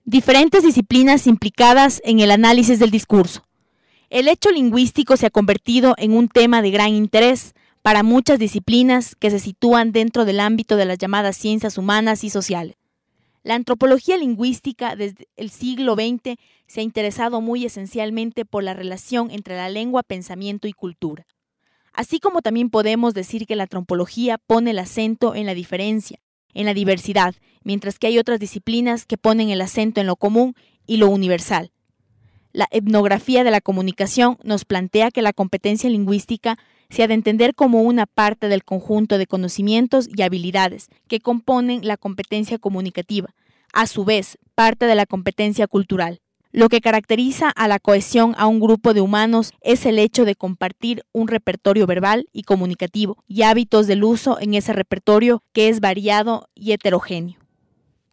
Diferentes disciplinas implicadas en el análisis del discurso. El hecho lingüístico se ha convertido en un tema de gran interés para muchas disciplinas que se sitúan dentro del ámbito de las llamadas ciencias humanas y sociales. La antropología lingüística desde el siglo XX se ha interesado muy esencialmente por la relación entre la lengua, pensamiento y cultura. Así como también podemos decir que la antropología pone el acento en la diferencia, en la diversidad, mientras que hay otras disciplinas que ponen el acento en lo común y lo universal. La etnografía de la comunicación nos plantea que la competencia lingüística se ha de entender como una parte del conjunto de conocimientos y habilidades que componen la competencia comunicativa, a su vez parte de la competencia cultural. Lo que caracteriza a la cohesión a un grupo de humanos es el hecho de compartir un repertorio verbal y comunicativo y hábitos del uso en ese repertorio que es variado y heterogéneo.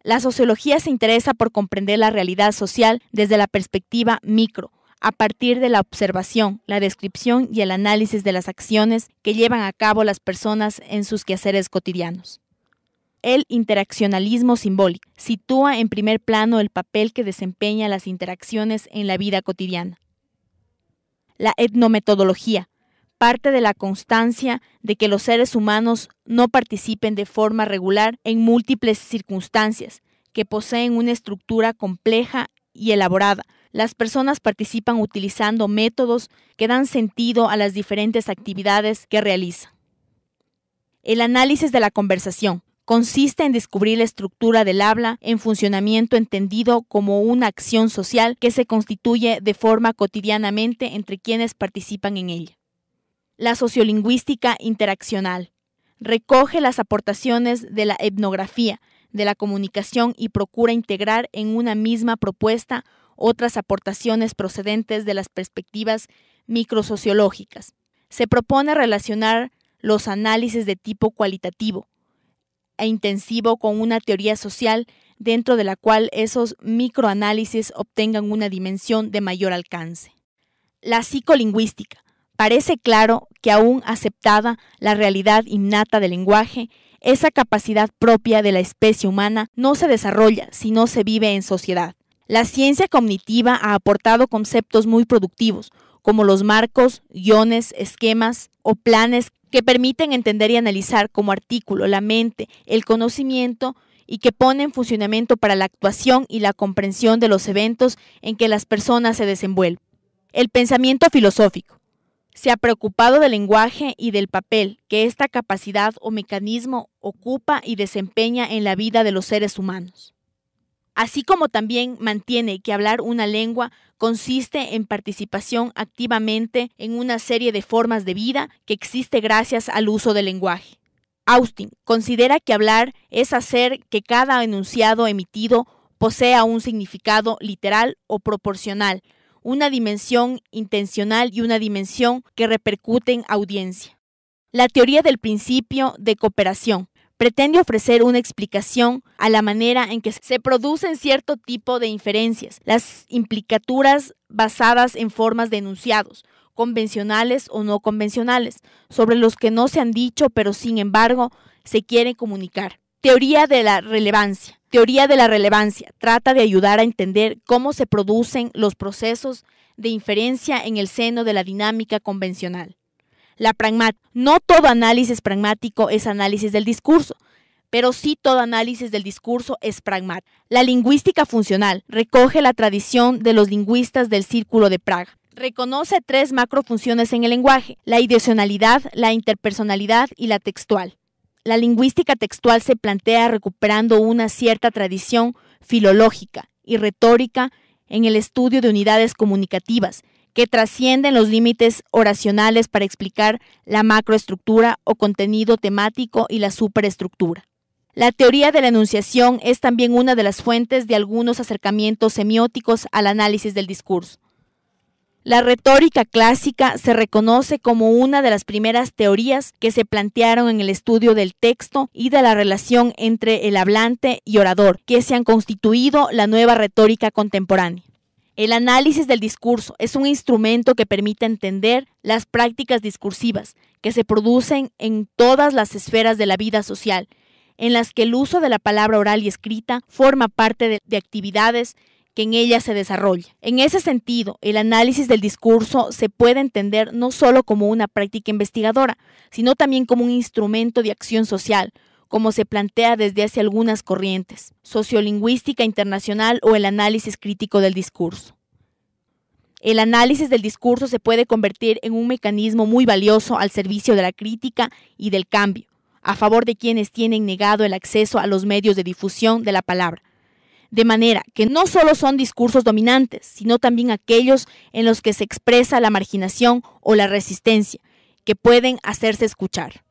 La sociología se interesa por comprender la realidad social desde la perspectiva micro, a partir de la observación, la descripción y el análisis de las acciones que llevan a cabo las personas en sus quehaceres cotidianos. El interaccionalismo simbólico sitúa en primer plano el papel que desempeñan las interacciones en la vida cotidiana. La etnometodología parte de la constancia de que los seres humanos no participen de forma regular en múltiples circunstancias, que poseen una estructura compleja y elaborada. Las personas participan utilizando métodos que dan sentido a las diferentes actividades que realizan. El análisis de la conversación consiste en descubrir la estructura del habla en funcionamiento entendido como una acción social que se constituye de forma cotidianamente entre quienes participan en ella. La sociolingüística interaccional recoge las aportaciones de la etnografía, de la comunicación y procura integrar en una misma propuesta otras aportaciones procedentes de las perspectivas microsociológicas. Se propone relacionar los análisis de tipo cualitativo e intensivo con una teoría social dentro de la cual esos microanálisis obtengan una dimensión de mayor alcance. La psicolingüística. Parece claro que aún aceptada la realidad innata del lenguaje, esa capacidad propia de la especie humana no se desarrolla si no se vive en sociedad. La ciencia cognitiva ha aportado conceptos muy productivos, como los marcos, guiones, esquemas o planes que permiten entender y analizar como artículo la mente, el conocimiento y que ponen en funcionamiento para la actuación y la comprensión de los eventos en que las personas se desenvuelven. El pensamiento filosófico se ha preocupado del lenguaje y del papel que esta capacidad o mecanismo ocupa y desempeña en la vida de los seres humanos. Así como también mantiene que hablar una lengua consiste en participación activamente en una serie de formas de vida que existe gracias al uso del lenguaje. Austin considera que hablar es hacer que cada enunciado emitido posea un significado literal o proporcional, una dimensión intencional y una dimensión que repercute en audiencia. La teoría del principio de cooperación pretende ofrecer una explicación a la manera en que se producen cierto tipo de inferencias, las implicaturas basadas en formas de enunciados, convencionales o no convencionales, sobre los que no se han dicho pero sin embargo se quiere comunicar. Teoría de la relevancia. Teoría de la relevancia trata de ayudar a entender cómo se producen los procesos de inferencia en el seno de la dinámica convencional. La pragmática. No todo análisis pragmático es análisis del discurso, pero sí todo análisis del discurso es pragmático. La lingüística funcional recoge la tradición de los lingüistas del Círculo de Praga. Reconoce 3 macrofunciones en el lenguaje: la ideacionalidad, la interpersonalidad y la textual. La lingüística textual se plantea recuperando una cierta tradición filológica y retórica en el estudio de unidades comunicativas que trascienden los límites oracionales para explicar la macroestructura o contenido temático y la superestructura. La teoría de la enunciación es también una de las fuentes de algunos acercamientos semióticos al análisis del discurso. La retórica clásica se reconoce como una de las primeras teorías que se plantearon en el estudio del texto y de la relación entre el hablante y orador, que se han constituido la nueva retórica contemporánea. El análisis del discurso es un instrumento que permite entender las prácticas discursivas que se producen en todas las esferas de la vida social, en las que el uso de la palabra oral y escrita forma parte de actividades que en ella se desarrolla. En ese sentido, el análisis del discurso se puede entender no solo como una práctica investigadora, sino también como un instrumento de acción social, como se plantea desde hace algunas corrientes, sociolingüística internacional o el análisis crítico del discurso. El análisis del discurso se puede convertir en un mecanismo muy valioso al servicio de la crítica y del cambio, a favor de quienes tienen negado el acceso a los medios de difusión de la palabra. De manera que no solo son discursos dominantes, sino también aquellos en los que se expresa la marginación o la resistencia, que pueden hacerse escuchar.